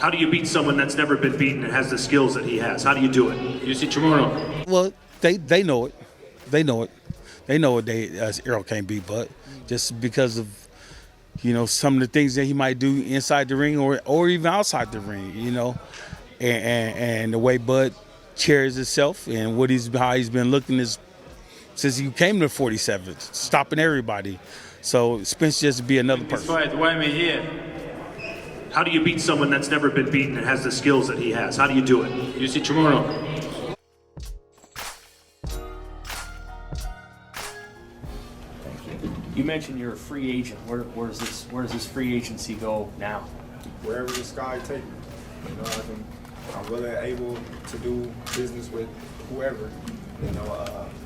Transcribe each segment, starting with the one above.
How do you beat someone that's never been beaten and has the skills that he has? How do you do it? You see tomorrow. Well, they know it. They know it. They know what Errol can't beat, but just because of some of the things that he might do inside the ring or even outside the ring, and the way Bud carries himself and how he's been looking since he came to 47, stopping everybody. So Spence just be another person. Why am I here? How do you beat someone that's never been beaten and has the skills that he has? How do you do it? You see tomorrow. You mentioned you're a free agent. Where does this free agency go now? Wherever the sky take me. I'm really able to do business with whoever.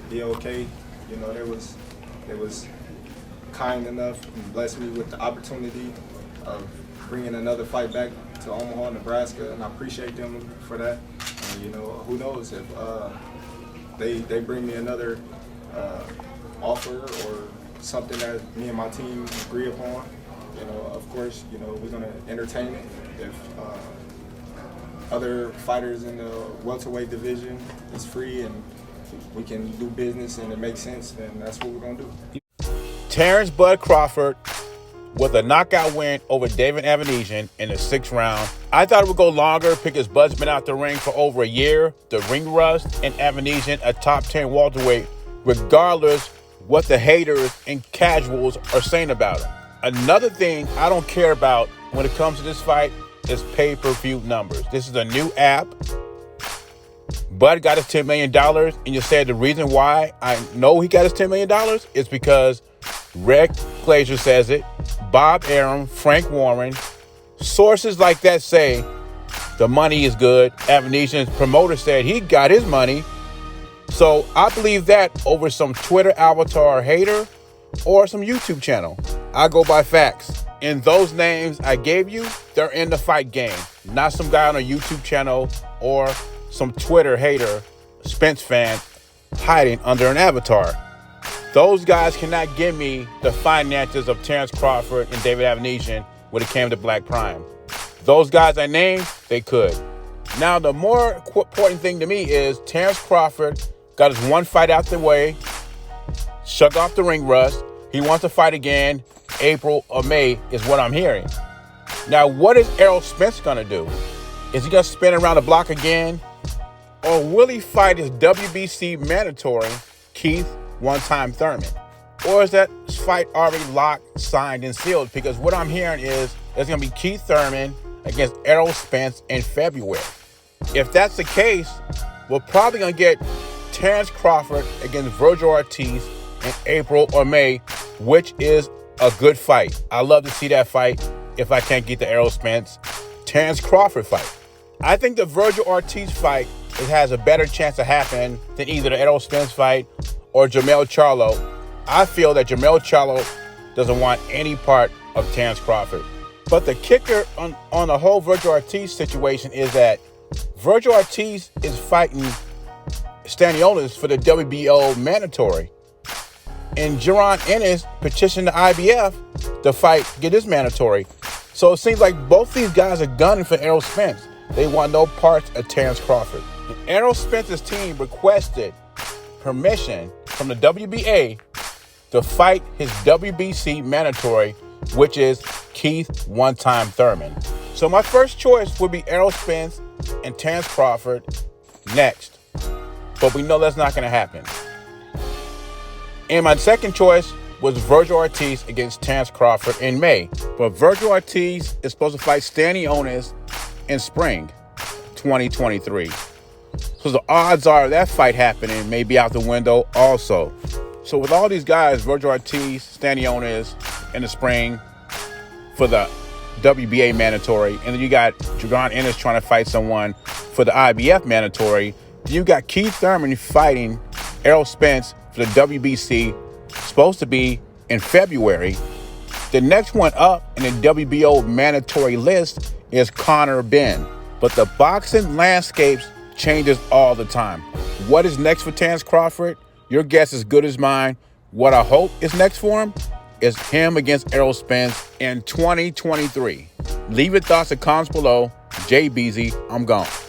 Be okay. They was kind enough and blessed me with the opportunity of bringing another fight back to Omaha, Nebraska, and I appreciate them for that. And who knows if they bring me another offer or something that me and my team agree upon. Of course, we're gonna entertain it. If other fighters in the welterweight division is free and we can do business and it makes sense, then that's what we're gonna do. Terrence Bud Crawford with a knockout win over David Avanesyan in the 6th round. I thought it would go longer because Bud's been out the ring for over a year. The ring rust and Avanesyan a top 10 welterweight, regardless what the haters and casuals are saying about him. Another thing I don't care about when it comes to this fight is pay-per-view numbers. This is a new app. Bud got his $10 million, and you said the reason why I know he got his $10 million is because Rick Glazer says it, Bob Arum, Frank Warren, sources like that say the money is good. Avanesyan's promoter said he got his money. So I believe that over some Twitter avatar hater or some YouTube channel. I go by facts. And those names I gave you, they're in the fight game. Not some guy on a YouTube channel or some Twitter hater, Spence fan, hiding under an avatar. Those guys cannot give me the finances of Terrence Crawford and David Avanesyan when it came to Black Prime. Those guys I named, they could. Now, the more important thing to me is Terrence Crawford got his one fight out the way, shook off the ring rust. He wants to fight again. April or May is what I'm hearing. Now, what is Errol Spence going to do? Is he going to spin around the block again? Or will he fight his WBC mandatory, Keith One-Time Thurman? Or is that fight already locked, signed, and sealed? Because what I'm hearing is there's going to be Keith Thurman against Errol Spence in February. If that's the case, we're probably going to get Terrence Crawford against Virgil Ortiz in April or May, which is a good fight. I love to see that fight if I can't get the Errol Spence Terrence Crawford fight. I think the Virgil Ortiz fight has a better chance of happening than either the Errol Spence fight or Jermell Charlo. I feel that Jermell Charlo doesn't want any part of Terrence Crawford. But the kicker on the whole Virgil Ortiz situation is that Virgil Ortiz is fighting Stanionis for the WBO mandatory. And Jaron Ennis petitioned the IBF to get his mandatory. So it seems like both these guys are gunning for Errol Spence. They want no parts of Terrence Crawford. And Errol Spence's team requested permission from the WBA to fight his WBC mandatory, which is Keith One-Time Thurman. So my first choice would be Errol Spence and Terrence Crawford next. But we know that's not going to happen. And my second choice was Virgil Ortiz against Terrence Crawford in May. But Virgil Ortiz is supposed to fight Stanionis in spring 2023. So the odds are that fight happening may be out the window also. So with all these guys, Virgil Ortiz, Stanionis in the spring for the WBA mandatory, and then you got Jaron Ennis trying to fight someone for the IBF mandatory. Then you got Keith Thurman fighting Errol Spence for the WBC, supposed to be in February. The next one up in the WBO mandatory list is Conor Benn. But the boxing landscape changes all the time. What is next for Terrence Crawford? Your guess is as good as mine. What I hope is next for him is him against Errol Spence in 2023. Leave your thoughts in comments below. Jay Beezy. I'm gone.